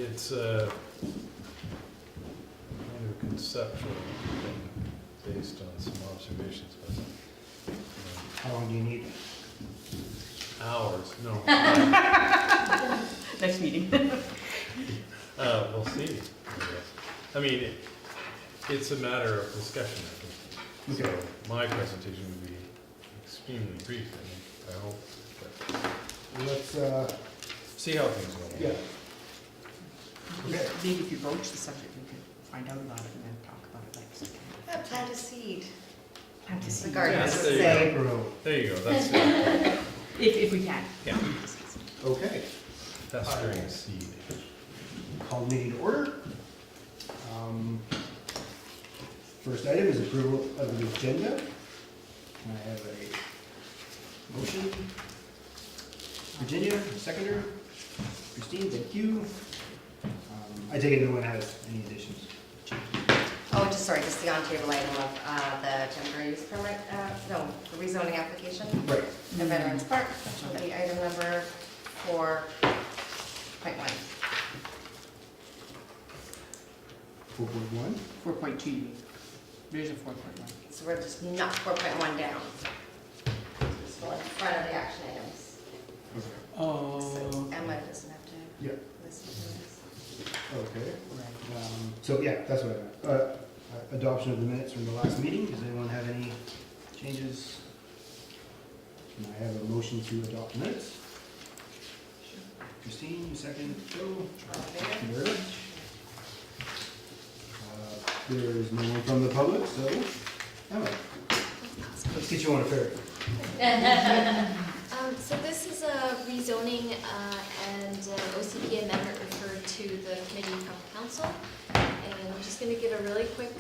it's kind of conceptual thing based on some observations, but How long do you need? hours, no. Next meeting. We'll see, I guess. I mean, it's a matter of discussion, I think. Okay. So my presentation would be extremely brief, I hope, but Let's, see how things go. yeah. Okay. Maybe if you broach the subject, we could find out about it and then talk about it like. Plant a seed. Plant a seed. Regardless Yes, of there you say. Grow. There you go, that's it. If we can. Yeah. Okay. Festering seed. Call meeting to order. First item is approval of the agenda. I have a motion. Virginia, seconder. Christine, thank you. I take it no one has any additions. Oh, just the on-table item of the temporary use permit, no, the rezoning application Right. at Veterans Park, the item number 4.1. 4.1. 4.2, you mean? There's a 4.1. So we're just knock 4.1 down. Just go in front of the action items. Oh. So Emma doesn't have to Yeah. listen to this. Okay. Right. So yeah, that's what I meant. Adoption of the minutes from the last meeting. Does anyone have any changes? Can I have a motion to adopt minutes? Christine, you second. Joe. All in favor? Thank you very much. There is no one from the public, so Emma, let's get you on a ferry. So this is a rezoning and OCP amendment referred to the Committee from Council. And I'm just going to give a really quick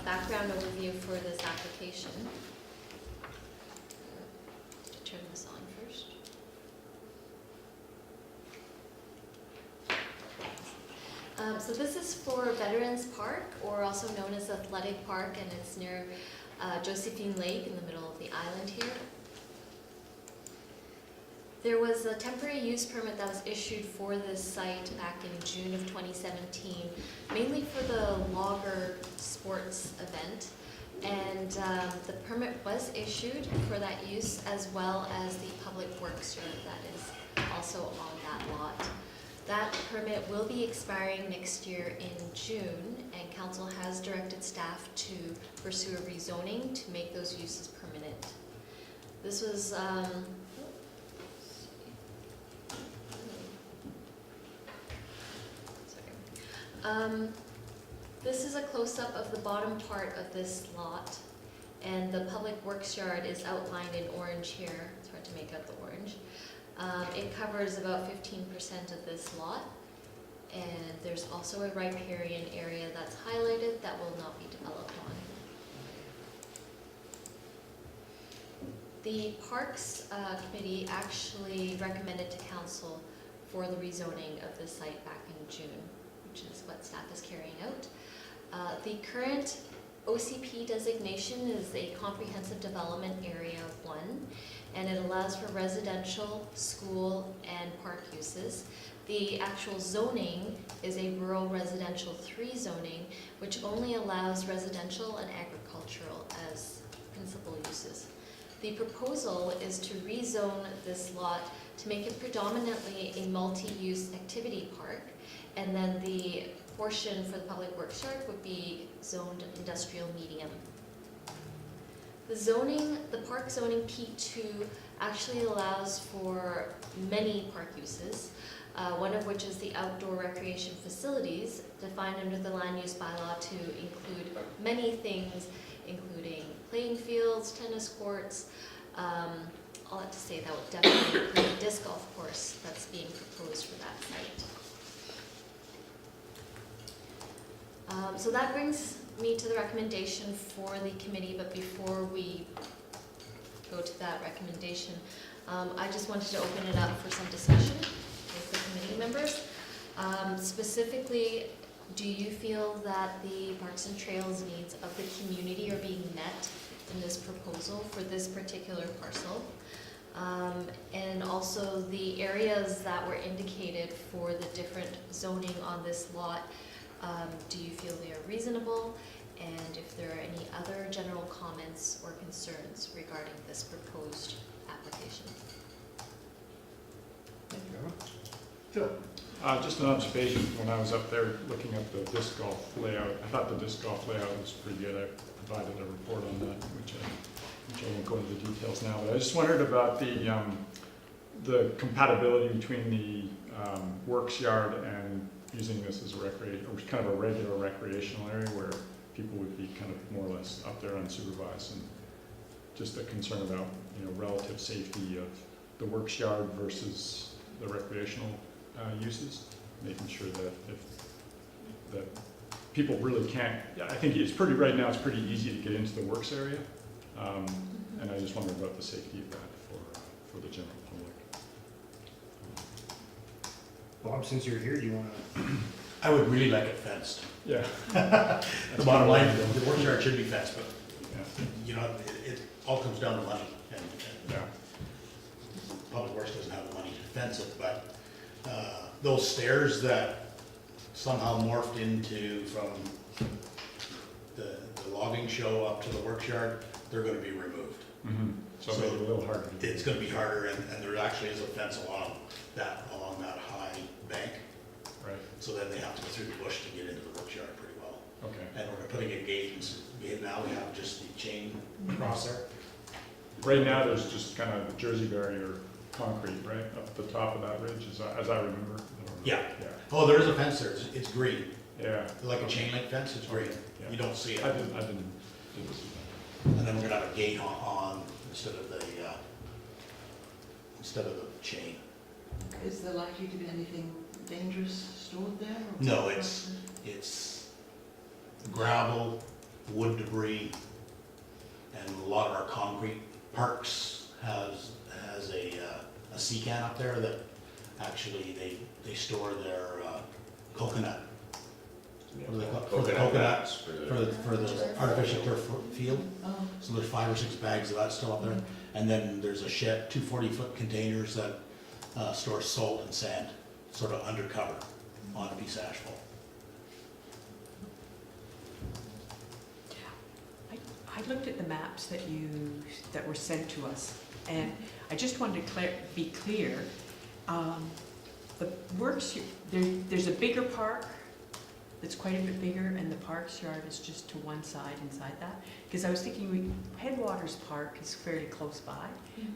background overview for this application. Turn this on first. So this is for Veterans Park, or also known as Athletic Park, and it's near Josephine Lake in the middle of the island here. There was a temporary use permit that was issued for this site back in June of 2017, mainly for the logger sports event. And the permit was issued for that use, as well as the public works yard that is also on that lot. That permit will be expiring next year in June, and council has directed staff to pursue a rezoning to make those uses permanent. This was this is a close-up of the bottom part of this lot, and the public works yard is outlined in orange here. It's hard to make out the orange. It covers about 15% of this lot, and there's also a riparian area that's highlighted that will not be developed on. The Parks Committee actually recommended to Council for the rezoning of this site back in June, which is what staff is carrying out. The current OCP designation is a Comprehensive Development Area 1, and it allows for residential, school, and park uses. The actual zoning is a Rural Residential 3 zoning, which only allows residential and agricultural as principal uses. The proposal is to rezone this lot to make it predominantly a multi-use activity park, and then the portion for the public works yard would be zoned industrial medium. The zoning, the park zoning P2 actually allows for many park uses, one of which is the outdoor recreation facilities, defined under the land use bylaw to include many things, including playing fields, tennis courts. All that to say that would definitely include a disc golf course that's being proposed for that site. So that brings me to the recommendation for the committee, but before we go to that recommendation, I just wanted to open it up for some discussion with the committee members. Specifically, do you feel that the Parks and Trails needs of the community are being met in this proposal for this particular parcel? And also the areas that were indicated for the different zoning on this lot, do you feel they are reasonable? And if there are any other general comments or concerns regarding this proposed application? Phil? Just an observation, when I was up there looking at the disc golf layout, I thought the disc golf layout was pretty good. I provided a report on that, which I won't go into the details now, but I just wondered about the compatibility between the works yard and using this as a recreation, or kind of a regular recreational area where people would be kind of more or less up there unsupervised, and just a concern about, relative safety of the works yard versus the recreational uses, making sure that people really can't. I think right now it's pretty easy to get into the works area, and I just wonder about the safety of that for the general public. Bob, since you're here, do you want to? I would really like it fenced. Yeah. The bottom line, the work yard should be fenced, but, Yeah. it all comes down to money, and Yeah. Public Works doesn't have the money to fence it, but those stairs that somehow morphed from the logging show up to the works yard, they're gonna be removed. Mm-hmm. So So make it a little harder to do. It's gonna be harder, and there actually is a fence along that high bank, Right. so then they have to go through the bush to get into the works yard pretty well. Okay. And we're putting a gate, now we have just the chain across there. Right now, there's just kind of Jersey barrier concrete, right, up the top of that ridge, as I remember. I don't know. Yeah. Yeah. Oh, there is a fence there, it's green, Yeah. like a chain link fence, it's green, Yeah. you don't see it. I didn't see And then we're gonna have a gate on instead of the chain. Is there likely to be anything dangerous stored there? or- No, it's gravel, wood debris, and a lot of our concrete. Parks has a sea can up there that actually they store their coconut. What do they call it? For the coconuts, for the artificial turf field. Oh, So there's 5 or 6 bags of that still up there. And then there's a shed, 2 40-foot containers that store salt and sand, sort of undercover on a piece of asphalt. I looked at the maps that were sent to us, and I just wanted to be clear. The works, there's a bigger park that's quite a bit bigger, and the parks yard is just to one side inside that. Because I was thinking, Headwaters Park is fairly close by.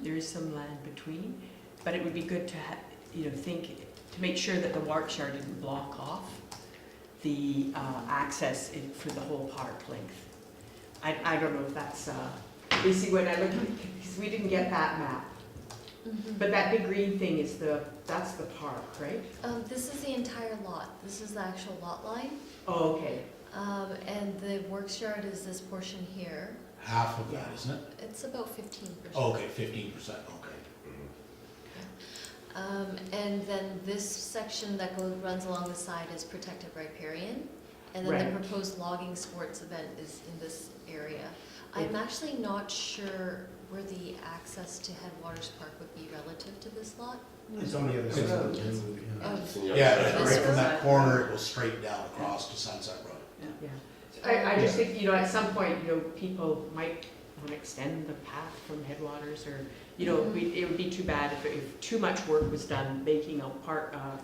There is some land between, but it would be good to to make sure that the works yard didn't block off the access for the whole park length. I don't know if that's, you see when I look, because we didn't get that map. But that big green thing that's the park, right? This is the entire lot. This is the actual lot line. Oh, okay. And the works yard is this portion here. Half of that, isn't it? It's about 15%. Oh, okay, 15%, okay. And then this section that runs along the side is protected riparian. And then Right. the proposed logging sports event is in this area. I'm actually not sure where the access to Headwaters Park would be relative to this lot. It's on the other side of the road. Yeah, This right from road? that corner, it goes straight down across to Sunset Road. Yeah. I just think, at some point, people might want to extend the path from Headwaters, or, it would be too bad if too much work was done making a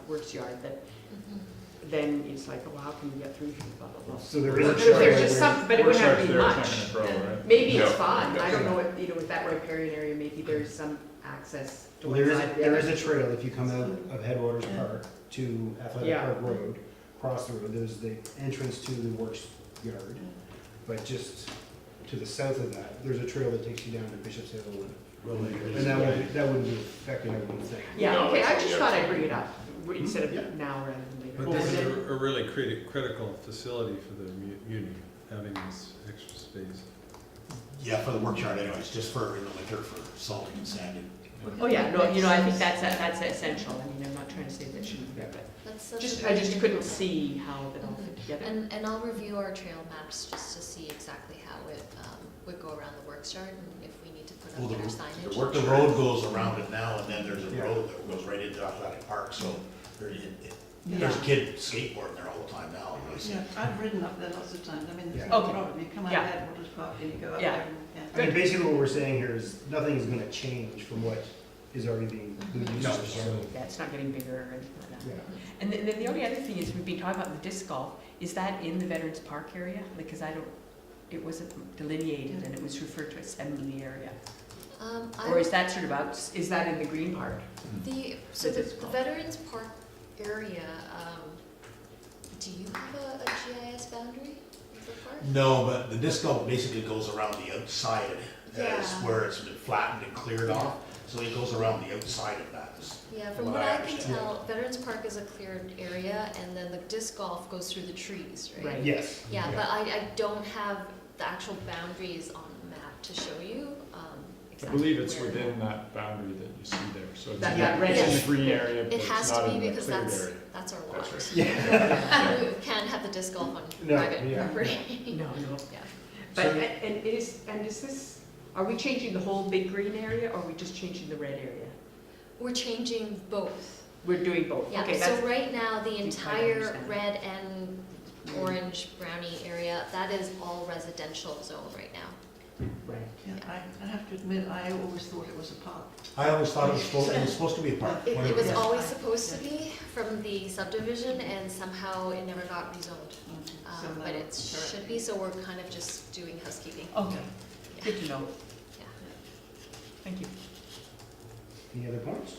works yard that then it's like, oh, how can we get through here, blah, blah, blah. So there is a There's trail just where- some, but it wouldn't have to be Works much. yards there, it's not gonna grow, And right? maybe it's Yeah. fine, I don't know, with that riparian area, maybe there's some access to one There side or the is other. a trail if you come out of Headwaters Park to Athletic Yeah. Park Road, cross the road, there's the entrance to the works yard. But just to the south of that, there's a trail that takes you down to Bishop's Hill. And that wouldn't be affected, I wouldn't think. Yeah, No, okay, I it's- just yeah. thought I'd bring it up, instead Yeah. of now rather than later. But this is a really critical facility for the community, having this extra space. Yeah, for the work yard anyways, just for in the winter for salting and sanding. Oh, yeah, no, you know, I think that's essential. I mean, I'm not trying to say that shouldn't be, but That's I just couldn't see how it all fit together. And I'll review our trail maps just to see exactly how it would go around the works yard and if we need to put Well, up better the signage. the road goes around it now, and then there's a Yeah. road that goes right into Athletic Park, so there's a Yeah. kid skateboarding there all the time now. I see. Yeah, I've ridden up there lots of times, I mean, there's Yeah. no Okay. problem, you come out Yeah. of Headwaters Park and you go up Yeah. there, and, I mean, basically what we're saying here is nothing is gonna change from what is already being used. No. So, Yeah, it's not getting bigger or anything like that. yeah. And then the only other thing is, we've been talking about the disc golf, is that in the Veterans Park area? Because it wasn't delineated and it was referred to as Assembly area. Or is that sort of out, is that in the green part? So The the disc golf. Veterans Park area, do you have a GIS boundary of the park? No, but the disc golf basically goes around the outside of it, Yeah. where it's been flattened and cleared off, so it goes around the outside of that. Yeah, from What what I I can understand. tell, Veterans Park is a cleared area, and then the disc golf goes through the trees, right? Right. Yes. Yeah, but I don't have the actual boundaries on the map to show you, I exactly believe it's where. within that boundary that you see there, so it's That- in that red it's in is- the green area, but It it's has not to in be the because cleared that's area. our That's lot. right. Yeah. We can't have the disc golf on No, private yeah. property. No, no. Yeah. But, So- and is this, are we changing the whole big green area, or are we just changing the red area? We're changing both. We're doing both, Yeah, okay, so that's, right now, the I entire understand. red and orange brownie area, that is all residential zone right now. right. yeah, I have to admit, I always thought it was a park. I always thought it was supposed to be a park. It when was Yeah. always supposed to be from the subdivision, and somehow it never got rezoned. So But now it it's should be, so we're kind of just doing housekeeping. Okay, Yeah. good to know. Yeah. Thank you. Any other points?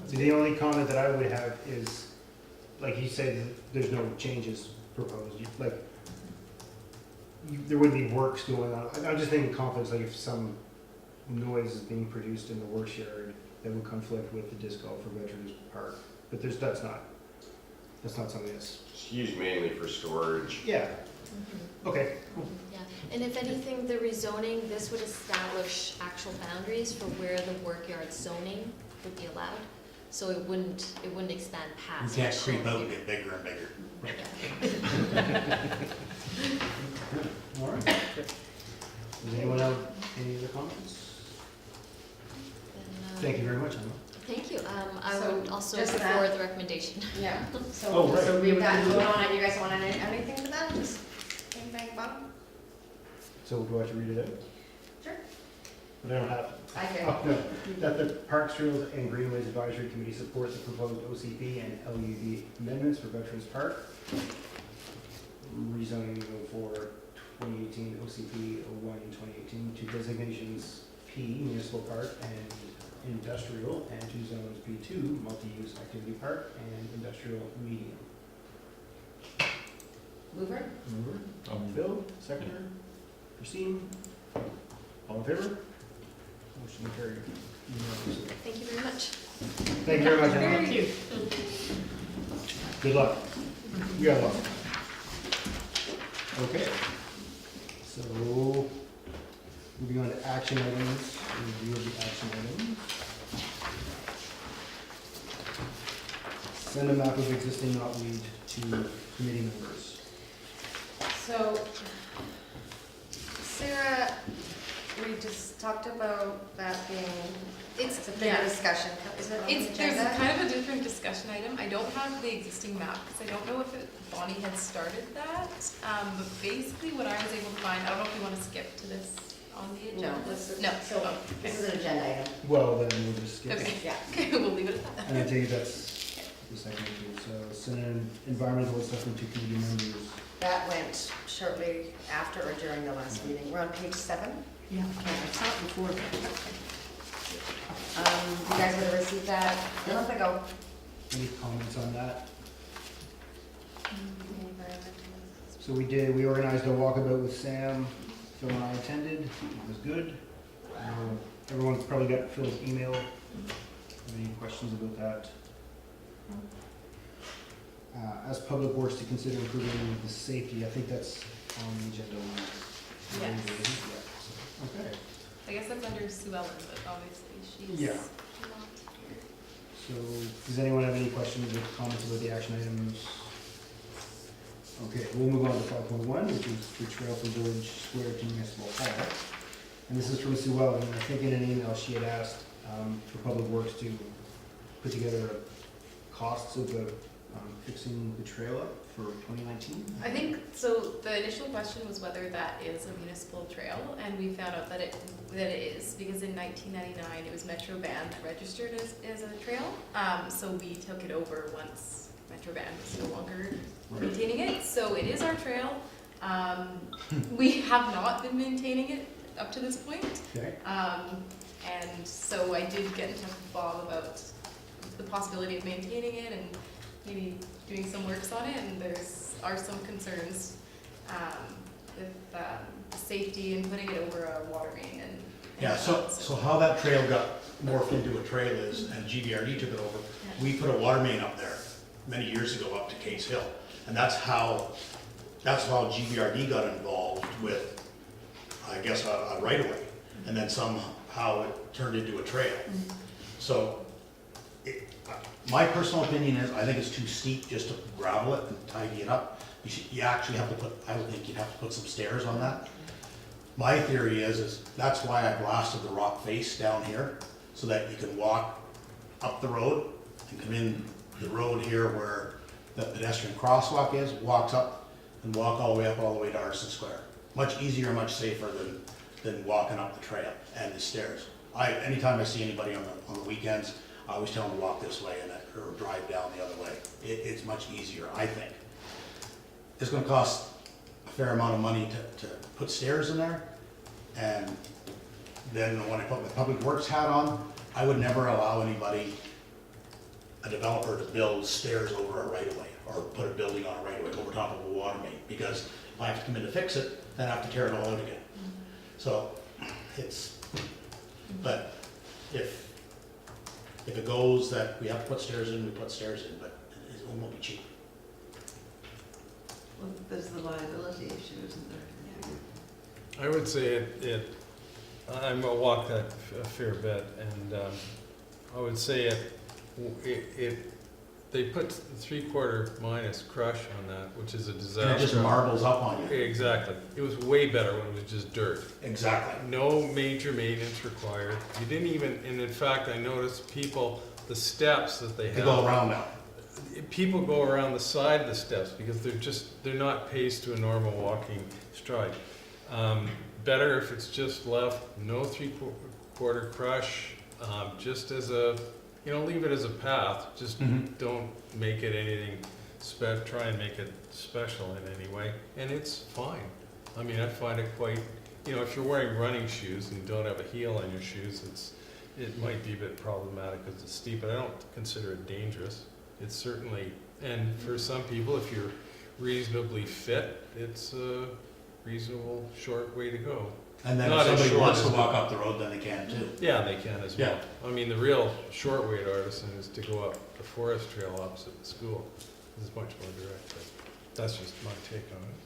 The only comment that I would have is, like you said, there's no changes proposed, there wouldn't be works going on. I'm just thinking conflicts, like if some noise is being produced in the works yard that would conflict with the disc golf or Veterans Park, but that's not something that's, It's used mainly for storage. yeah, Mhm. okay, cool. Yeah, and if anything, the rezoning, this would establish actual boundaries for where the work yard zoning would be allowed. So it wouldn't expand You past. can't what's creep shown out and here. get bigger and bigger. All right. Does anyone have any other comments? And, Thank you very much, Emma. Thank you. I So, would also just put that- forward the recommendation. Yeah, Oh, so, right. so we've got going on, and you guys want anything for that, just bang, bang, bang? So do I have to read it out? Sure. But I don't have, I can. oh, no, that the Parks, Trails, and Greenways Advisory Committee supports the proposed OCP and LUD amendments for Veterans Park. Rezoning for 2018 OCP 01 in 2018 to designations P, Municipal Park and Industrial, and to zones P2, Multi-Use Activity Park and Industrial Medium. Mover? Mover, Phil, seconder, Christine, all in favor? Motion carried. Unanimously. Thank you very much. Thank you very much, Emma. Thank you. Good luck. You got luck. Okay. So, moving on to action items, review of the action items. Send a map of existing knotweed to committee members. So, Sarah, we just talked about that being, it's a bigger yeah. discussion. Is it on the There's agenda? kind of a different discussion item. I don't have the existing map, because I don't know if Bonnie had started that. But basically what I was able to find, I don't know if we want to skip to this on the agenda. No, this is, No. so, Oh, this is an agenda item. Well, then we'll just skip Okay. it. Yeah. Okay, we'll leave it at that. And I take it that's the second two. So, send an environmental assessment to committee members. That went shortly after or during the last meeting. We're on page 7. Yeah, I saw it before. You guys would have received that a month ago. Any comments on that? So we organized a walkabout with Sam, Phil and I attended, it was good. Everyone's probably got Phil's email. Any questions about that? As Public Works to consider improving the safety, I think that's on the agenda. Yes. Okay, I guess that's under Sue Ellen, but obviously she's Yeah. not here. so does anyone have any questions or comments about the action items? Okay, we'll move on to 5.1, which is the trail from Village Square to Municipal Hall. And this is from Sue Ellen, and I think in an email she had asked for Public Works to put together costs of the fixing the trail up for 2019. I think, so the initial question was whether that is a municipal trail, and we found out that it is, because in 1999, it was Metro Band that registered as a trail. So we took it over once Metro Band was no longer maintaining it, so it is our trail. We have not been maintaining it up to this point. Okay. And so I did get in touch with Bob about the possibility of maintaining it and maybe doing some works on it, and are some concerns with safety and putting it over a water main and Yeah, so how that trail got morphed into a trail is, and GVRD took it over, we put a water main up there many years ago up to Case Hill. And that's how GVRD got involved with, I guess, a right-of-way. And then somehow it turned into a trail. So my personal opinion is, I think it's too steep just to gravel it and tidy it up. You actually have to put, I would think you'd have to put some stairs on that. My theory is that's why I blasted the rock face down here, so that you can walk up the road and come in the road here where the pedestrian crosswalk is, walks up and walk all the way up, all the way to Arson Square. Much easier, much safer than walking up the trail and the stairs. Anytime I see anybody on the weekends, I always tell them to walk this way or drive down the other way. It's much easier, I think. It's gonna cost a fair amount of money to put stairs in there. And then when I put my Public Works hat on, I would never allow anybody, a developer, to build stairs over a right-of-way or put a building on a right-of-way over top of a water main, because if I have to come in to fix it, then I have to tear it all out again. So but if it goes that we have to put stairs in, we put stairs in, but it won't be cheap. Well, there's the liability issue, isn't there? I would say I walk that a fair bit, and I would say they put 3/4 minus crush on that, which is a disaster. And it just marbles up on you. Exactly. It was way better when it was just dirt. Exactly. No major maintenance required. You didn't even, and in fact, I noticed the steps that they have. They go around now. People go around the side of the steps because they're not paced to a normal walking stride. Better if it's just left, no 3/4 crush, just as leave it as a path, just don't make it anything, try and make it special in any way, and it's fine. I mean, I find it quite, if you're wearing running shoes and don't have a heel on your shoes, it might be a bit problematic because it's steep, but I don't consider it dangerous. It's certainly, and for some people, if you're reasonably fit, it's a reasonable short way to go. And then Not if as somebody short wants to as walk up the road, then they can too. Yeah, they can as well. Yeah. I mean, the real short way to Artisan is to go up the forest trail opposite the school. It's much more direct, but that's just my take on it.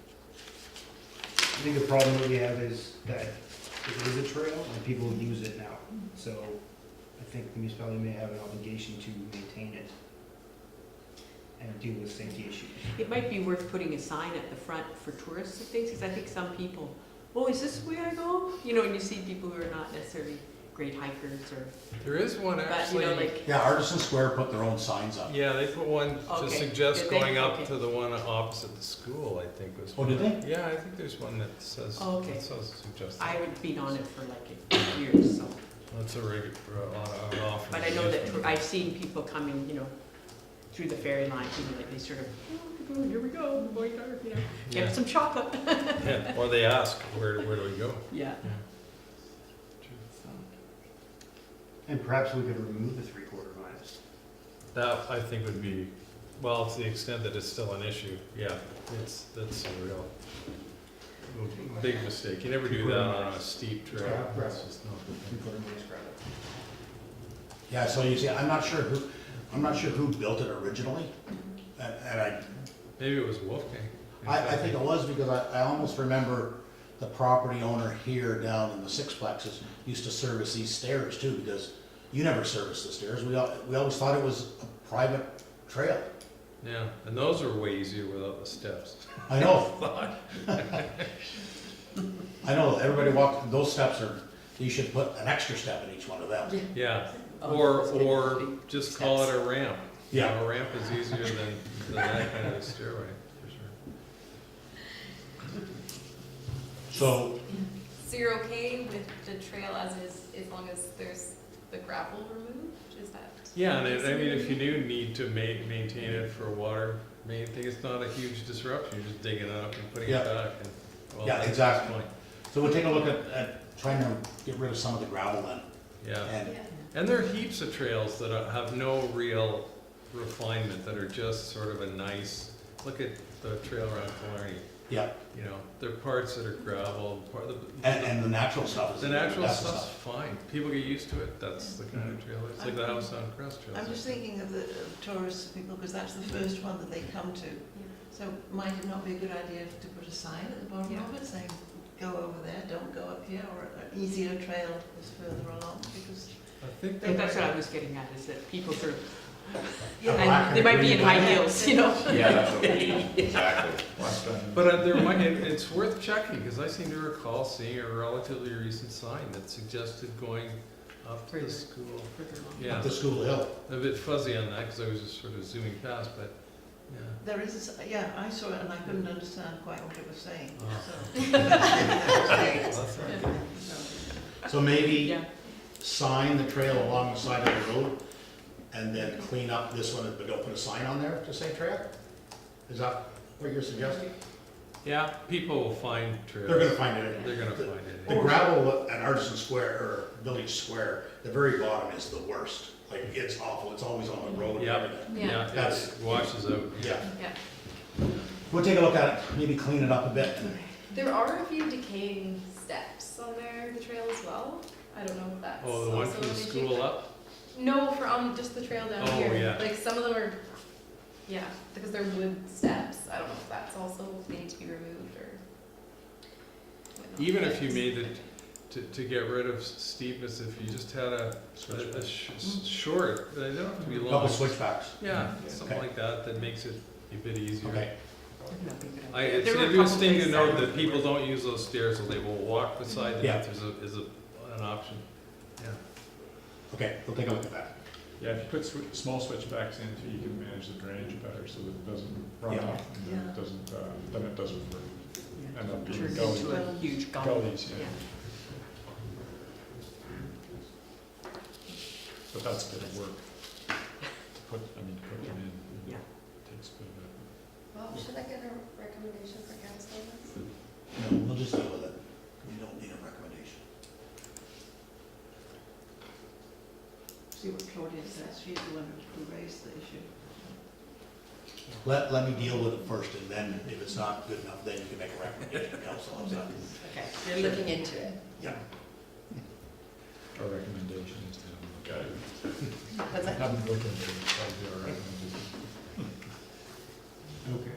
I think the problem that we have is that it is a trail and people use it now. So I think the municipality may have an obligation to maintain it and deal with safety issues. It might be worth putting a sign at the front for tourists and things, because I think some people, oh, is this the way I go? And you see people who are not necessarily great hikers or, There is one but, actually. Yeah, Artisan Square put their own signs up. Yeah, they put one to Okay. suggest Did they? going up Okay. to the one opposite the school, I think was. Oh, did they? Yeah, I think there's one that says, Oh, okay. that says suggest. I haven't been on it for like years, so. That's a regular, often. But I know that I've seen people coming, through the ferry line, like they sort of, oh, here we go, going dark, Yeah. get some chocolate. Yeah, or they ask, where do we go? Yeah. And perhaps we could remove the 3/4 minus. That, I think, would be, well, to the extent that it's still an issue, yeah, that's a real big mistake. You never do that on a steep trail. Yeah, right. It's just not the thing. 3/4 minus gravel. Yeah, so you see, I'm not sure who built it originally. And Maybe it was Wolfgang. I think it was because I almost remember the property owner here down in the sixplexes used to service these stairs too, because you never serviced the stairs. We always thought it was a private trail. Yeah, and those are way easier without the steps. I know. I know, everybody walked, those steps are, you should put an extra step in each one of them. Yeah, Oh, or big just call it steps. a ramp. Yeah. You know, a ramp is easier than that kind of a stairway, for sure. So, So you're okay with the trail as is, as long as there's the gravel removed? Is that? Yeah, and I mean, if you do need to maintain it for a water main thing, it's not a huge disruption, you're just digging it up and putting Yeah. it back and. well, Yeah, that's exactly. fine. so we'll take a look at trying to get rid of some of the gravel then. Yeah, And and there are heaps of trails that have no real refinement, that are just sort of a nice, look at the trail around Killarney. yeah, You know, there are parts that are gravel, part of and the natural stuff is the natural that's the stuff's fine. People get used to it. That's the kind of trail. It's like the House on Crest Trail. I'm just thinking of the tourist people, because that's the first one that they come to. So might it not be a good idea to put a sign at the bottom Yeah. of it saying, go over there, don't go up here, or an easier trail is further along, because I think And that that's what I was getting at, is that people sort of, Yeah, black and and they might be green in high line. heels, you know? Yeah, that's what we need, exactly. But there might, it's worth checking, because I seem to recall seeing a relatively recent sign that suggested going up to Further. the school. Further along. Yeah, Up the school hill. a bit fuzzy on that, because I was just sort of zooming past, but, yeah. there is, yeah, I saw it and I couldn't understand quite what it was saying, Oh. so. That's all right. So maybe Yeah, sign the trail along the side of the road and then clean up this one, but don't put a sign on there to say trail? Is that what you're suggesting? Yeah, people will find trails. They're gonna find it. They're gonna find it. The gravel at Artisan Square, or Village Square, the very bottom is the worst. Like, it's awful, it's always on the road and Yeah. everything. Yeah, That's- it washes out. Yeah, Yeah. we'll take a look at it, maybe clean it up a bit. There are a few decaying steps on there, the trail as well. I don't know if that's Oh, the one also from the an issue. school up? No, for just the trail down Oh, here. yeah. Like some of them are, yeah, because they're wood steps. I don't know if that's also, they need to be removed or. whatnot. Even if you made it to get rid of steepness, if you just had a short, they don't have to be long. Couple switchbacks. Yeah, something Okay. like that, that makes it a bit easier. Okay, that'd be a good I, idea. it's There an were a couple interesting to places note I that people don't use those stairs, so they will walk beside them Yeah. if there's an option. Yeah. okay, we'll take a look at that. Yeah, if you put small switchbacks in, too, you can manage the drainage better so that it doesn't run Yeah. off, and then Yeah. it doesn't, Yeah, end up being turn gullies. into a huge gully. Gullies, yeah. Yeah. But that's a bit of work. To put them in. Yeah. Takes a bit of effort. Well, should I get a recommendation for council on this? No, we'll just deal with it. We don't need a recommendation. See what Claudia says, she's the one who raised the issue. Let me deal with it first, and then if it's not good enough, then you can make a recommendation to council. How's that? Okay, you're looking into it. Yeah. Our recommendation is to have them look at it. What's that? Have them look at it, that'd be our recommendation. Okay.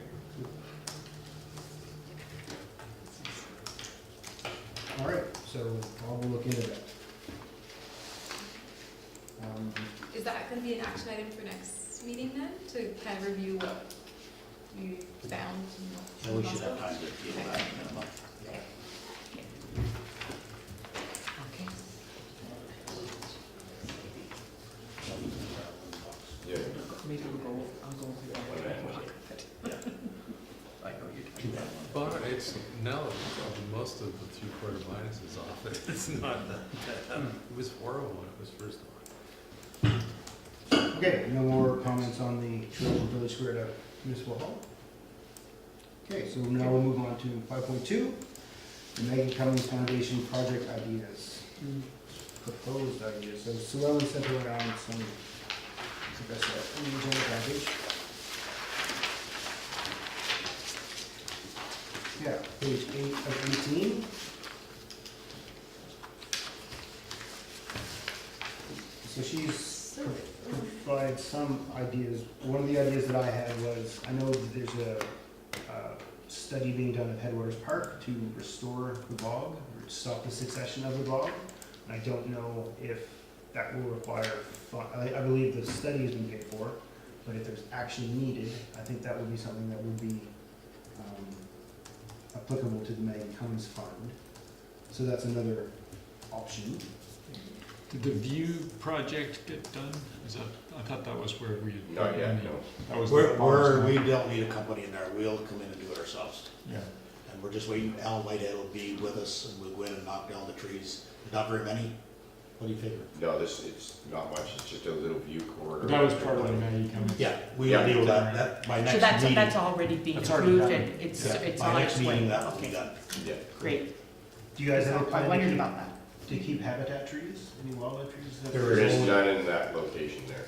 All right, so I'll look into that. Is that gonna be an action item for next meeting then, to kind of review what you found? and And we should also- have time to deal with that in a month. Okay. Okay. Yeah. Maybe I'll go over that when I walk. I know you Too do. bad. But it's, now that most of the three-quarter minus is off, it's not that bad. It was horrible when it was first on. Okay, no more comments on the trail from Village Square to Municipal Hall? Okay, so now we'll move on to 5.2, the Megan Cummings Foundation project ideas, proposed ideas. So Sue Ellen sent around some, I guess, an agenda package. Yeah, page 8 of 18. So she's provide some ideas. One of the ideas that I had was, I know that there's a study being done at Headwaters Park to restore the bog, or stop the succession of the bog. And I don't know if that will require, I believe the study has been paid for, but if there's action needed, I think that would be something that would be applicable to the Maggie Cummings Fund. So that's another option. Did the view project get done? Is that, I thought that was where we. Not yet, no. That was. We don't need a company in there, we'll come in and do it ourselves. Yeah. And we're just waiting, Alan Whitehead will be with us, and we'll go in and knock down the trees. Not very many. What do you figure? No, it's not much, it's just a little view corridor. That was part of the Maggie Cummings. Yeah, we'll Yeah. deal with that by So next that's, meeting. that's already being That's already approved done. and it's, Yeah, it's by on next its way? meeting, that will be Okay, done. Yeah. great. Do you guys have a I plan to wondered keep, about that. to keep habitat trees, any wildlife trees? There There is only- none in that location there.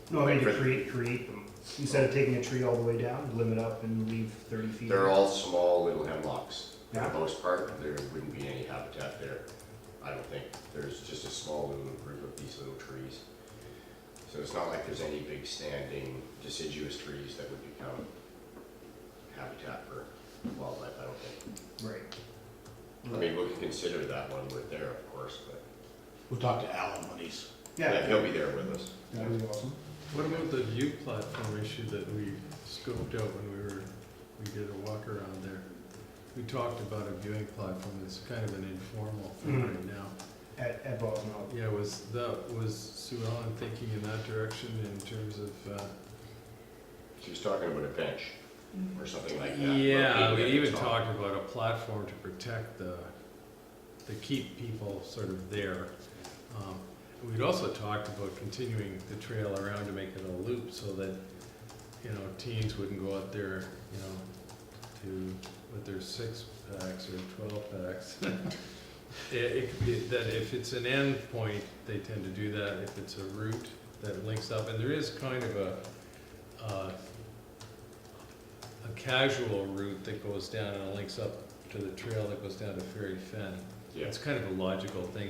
No, I mean to create them. Instead of taking a tree all the way down, limit up and leave 30 feet. They're all small little hemlocks. For Yeah. the most part, there wouldn't be any habitat there, I don't think. There's just a small little group of these little trees. So it's not like there's any big standing deciduous trees that would become habitat for wildlife, I don't think. Right. I mean, we can consider that when we're there, of course, but We'll talk to Alan when he's, Yeah, he'll be there with us. that would be awesome. What about the view platform issue that we scoped out when we did a walk around there? We talked about a viewing platform, it's kind of an informal thing Mhm. right now. At Boston. Yeah, was Sue Ellen thinking in that direction in terms of, She was talking about a bench or something like that. yeah, located we at the even top. talked about a platform to protect to keep people sort of there. We'd also talked about continuing the trail around to make it a loop so that, teens wouldn't go out there, with their 6-packs or 12-packs. That if it's an end point, they tend to do that. If it's a route that links up, and there is kind of a casual route that goes down and links up to the trail that goes down to Ferry Fen. Yeah. It's kind of a logical thing.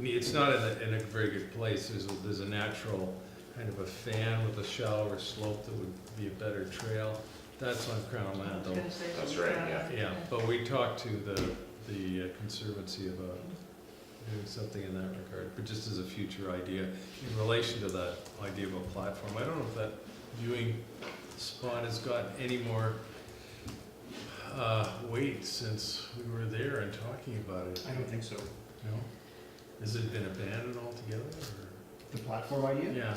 It's not in a very good place. There's a natural kind of a fan with a shallower slope that would be a better trail. That's on Crown I Land was though. gonna say That's something right, about that. Yeah, but we talked to the Conservancy about doing something in that regard, but just as a future idea, in relation to that idea of a platform. I don't know if that viewing spot has got any more weight since we were there and talking about it. I don't think so. No? Has it been abandoned altogether, or? The platform idea? Yeah,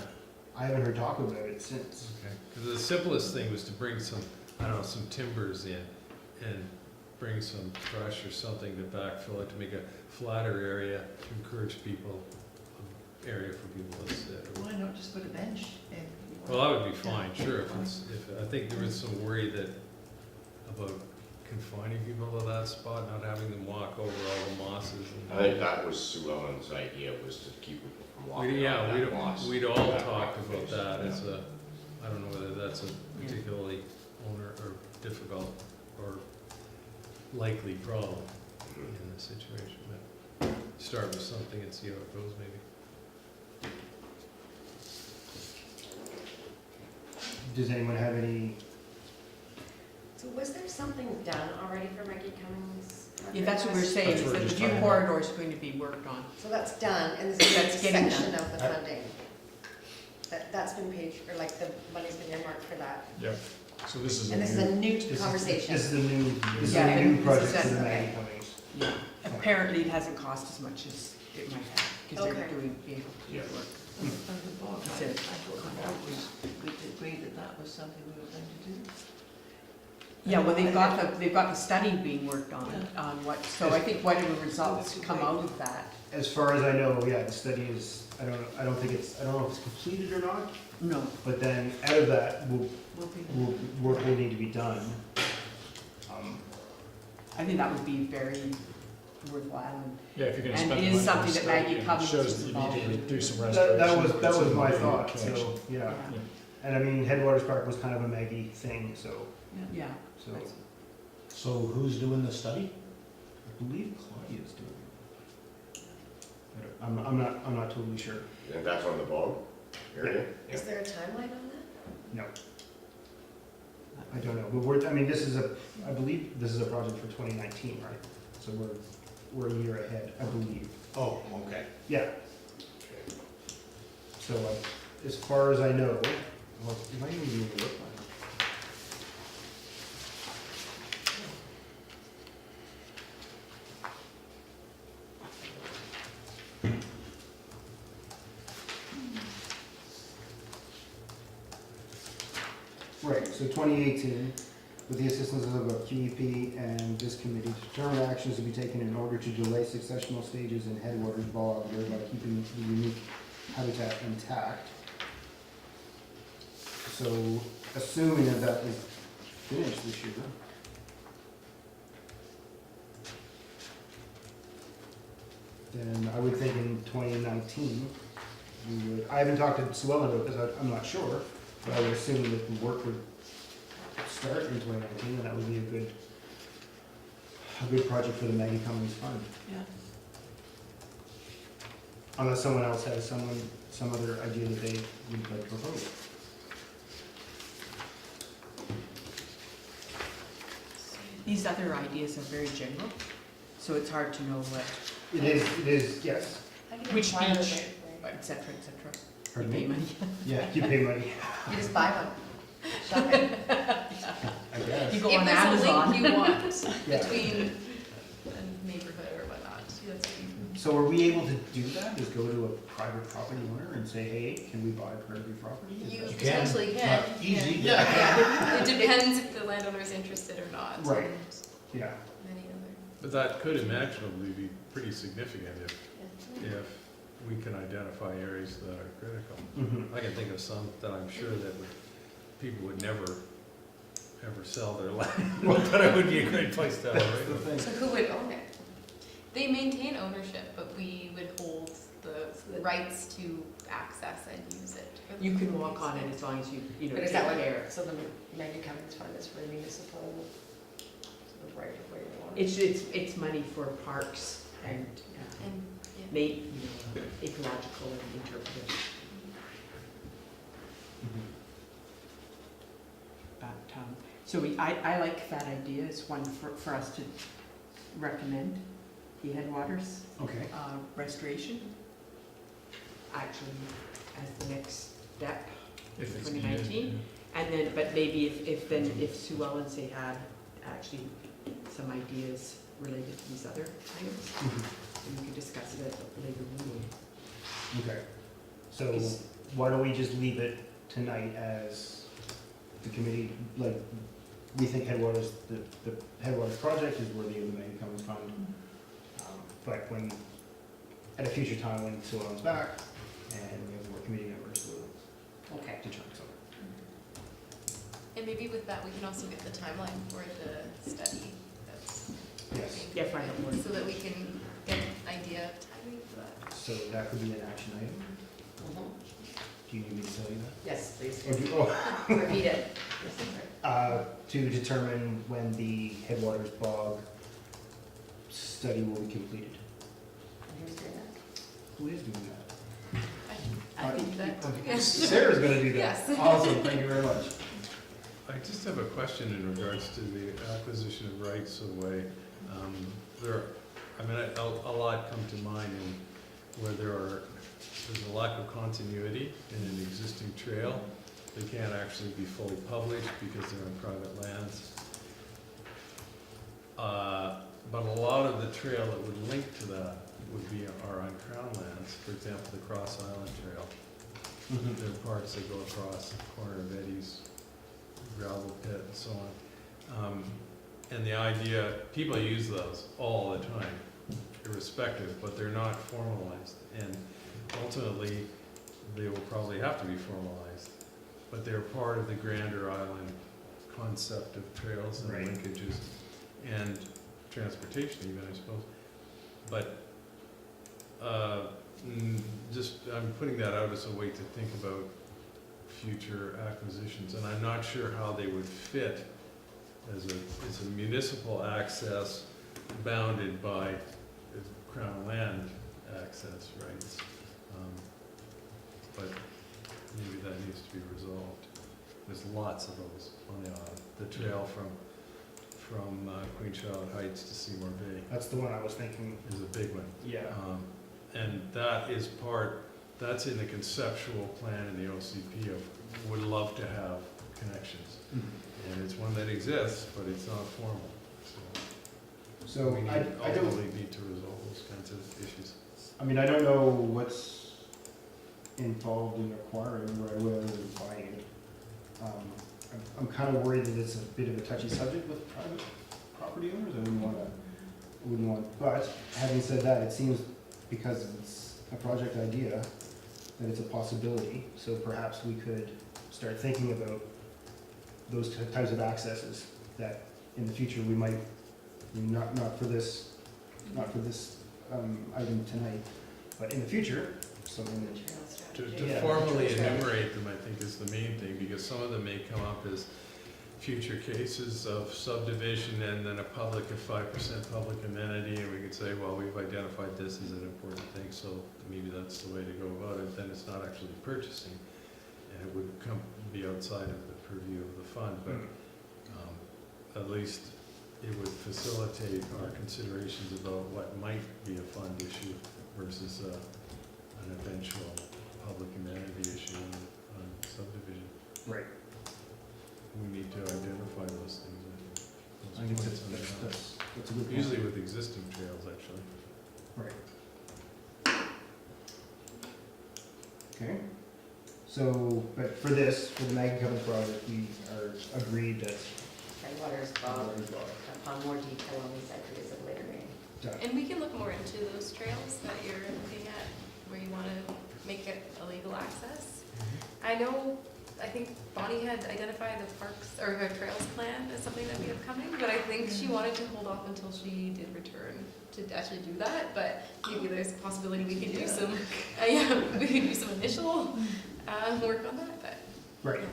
I haven't heard talk about it since. okay. Because the simplest thing was to bring some timbers in and bring some brush or something to backfill it, to make a flatter area, to encourage people, area for people to sit. or- Why not just put a bench in? Well, that would be fine, sure, I think there was some worry about confining people to that spot, not having them walk over all the mosses. I think that was Sue Ellen's idea, was to keep people from walking on that moss. We'd all that talked rock about face. that as I don't know whether that's a particularly difficult or likely problem Mhm. in this situation, but start with something and see how it goes maybe. Does anyone have any? So was there something done already for Maggie Cummings? Yeah, that's what we're saying, That's is what that we're the just view talking corridor is going to be worked on. So that's done, and this is That's a getting section done. of the funding. That's been paid, or like the money's been earmarked for that. Yeah, so this is a And this is a new, new conversation. This is a new, this is Yeah, a new this project is for the a- Maggie Cummings. Yeah. Apparently, it hasn't cost as much as it might have, because they're Okay. doing big Yeah. work. And the bog, That's I it. thought we agreed that that was something we were going to do. Yeah, well, they've got the study being worked on what, so I think whatever results come out of that. As far as I know, yeah, the study is, I don't know if it's completed or not, No. but then out of that, Will be. work will need to be done. I think that would be very worthwhile. yeah, if you're gonna And spend it the is money on something a that study, Maggie and it Cummings shows is that you involved need to in. do some That restoration. was put some my money in thought, connection. so, yeah. Yeah. And I mean, Headwaters Park was kind of a Maggie thing, so, Yeah. so So who's doing the study? I believe Claudia's doing it. I'm not totally sure. And that's on the bog area? Is there a timeline on that? No. I don't know, but I believe this is a project for 2019, right? So we're a year ahead, I believe. Oh, okay. Yeah. So as far as I know, well, it might even be in the work plan. Right, so 2018, with the assistance of a QEP and this committee, to determine actions to be taken in order to delay successional stages in headwaters bog, thereby keeping the unique habitat intact. So, assuming that is finished this year, then I would think in 2019, we would, I haven't talked to Sue Ellen about this, I'm not sure, but I would assume that the work would start in 2019, and that would be a good project for the Maggie Cummings Fund. Yeah. Unless someone else has some other idea that they would like to propose. These other ideas are very general, so it's hard to know what, It is, yes. How do you Which acquire beach? them? et cetera, et cetera. Pardon Pay me? money. Yeah, you pay money, You just buy one. Shop it. I guess. You go on If there's a Amazon. link you want Yeah. between a neighborhood or whatnot, that's what you. So are we able to do that? Just go to a private property owner and say, hey, can we buy part of your property? Is You that- can. potentially It's can. not easy. Yeah. It depends if the landowner is interested or not. Right. and Yeah, Many other. But that could imaginably be pretty significant if we can identify areas that are critical. mhm, I can think of some that I'm sure that people would never, ever sell their land, but it would be a great place to have a that's the radio. thing. So who would own it? They maintain ownership, but we would hold the rights to access and use it. for the You can community, walk on so- it as long as you But take is that what, care. so the Maggie Cummings Fund is for the municipal, sort of right of way or what? It's money for parks and And, yeah. ecological and interpretive. Mhm. But, so I like that idea, it's one for us to recommend, the headwaters Okay, restoration. Actually, as the next step, If it's 2019. needed, and then, but maybe if Sue Ellen say had actually some ideas related to these other items, mhm, then we could discuss it at a later meeting. okay. So Is- why don't we just leave it tonight as the committee, like, we think Headwaters, the Headwaters project is worthy of the Maggie Cummings Fund. But when, at a future time, when Sue Ellen's back, and we have more committee members, we'll Okay. determine something. And maybe with that, we can also get the timeline for the study that's Yes, being Yeah, find out more. so that we can get an idea of timing for that. so that could be an action item. Mhm. Do you need me to tell you that? Yes, please. Or do, Repeat it. to determine when the Headwaters bog study will be completed. And who's doing that? Who is doing that? I think that, Okay. Sarah's gonna do that. Yes. Awesome, thank you very much. I just have a question in regards to the acquisition of rights of way. A lot come to mind in where there's a lack of continuity in an existing trail. They can't actually be fully published because they're on private lands. But a lot of the trail that would link to that would be our on Crown lands, for example, the Cross Island Trail. There are parts that go across the corner of Eddie's gravel pit and so on. And the idea, people use those all the time, irrespective, but they're not formalized. And ultimately, they will probably have to be formalized. But they're part of the grander island concept of trails and Right. linkages and transportation even, I suppose. But I'm putting that out as a way to think about future acquisitions, and I'm not sure how they would fit as a municipal access bounded by Crown land access rights. But maybe that needs to be resolved. There's lots of those on the trail from Queen Charlotte Heights to Seymour Bay That's the one I was thinking, is a big one. yeah. And that is that's in the conceptual plan in the OCP of, would love to have connections. And it's one that exists, but it's not formal, So we I don't, ultimately need to resolve those kinds of issues. I mean, I don't know what's involved in acquiring right away other than buying it. I'm kind of worried that it's a bit of a touchy subject with private property owners. I wouldn't want, but having said that, it seems because it's a project idea, that it's a possibility. So perhaps we could start thinking about those types of accesses that in the future we might, not for this item tonight, but in the future, something that To Yeah. formally enumerate them, I think, is the main thing, because some of them may come up as future cases of subdivision and then a 5% public amenity, and we could say, well, we've identified this as an important thing, so maybe that's the way to go about it. Then it's not actually purchasing, and it would be outside of the purview of the fund, but at least it would facilitate our considerations about what might be a fund issue versus an eventual public amenity issue on subdivision. right. We need to identify those things, I think. Those I guess points on the map. that's a good point. Usually with existing trails, actually. Right. Okay, so, but for the Maggie Cummins project, we are agreed that. And waters Bob, upon more detail on these entries at a later meeting. Done. And we can look more into those trails that you're looking at, where you want to make it a legal access. I think Bonnie had identified the parks, or her trails plan as something that we have coming, but I think she wanted to hold off until she did return to actually do that, but maybe there's a possibility we could do some, we could do some initial work on that, but. Right. And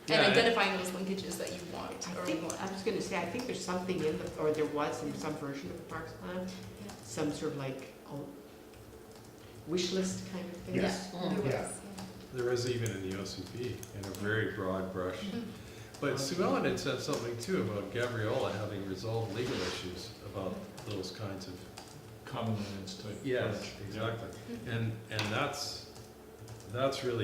Yeah. identifying those linkages that you want, I or think, want. I was gonna say, I think there's something in the, or there was in some version of the Parks Plan, some sort of like, wish list kind of thing. Yes. There was, Yeah. There is even in the OCP, in a very broad brush. But Sue Ellen had said something too about Gabriola having resolved legal issues about those kinds of. Common lands type. Yes, approach. exactly. And that's really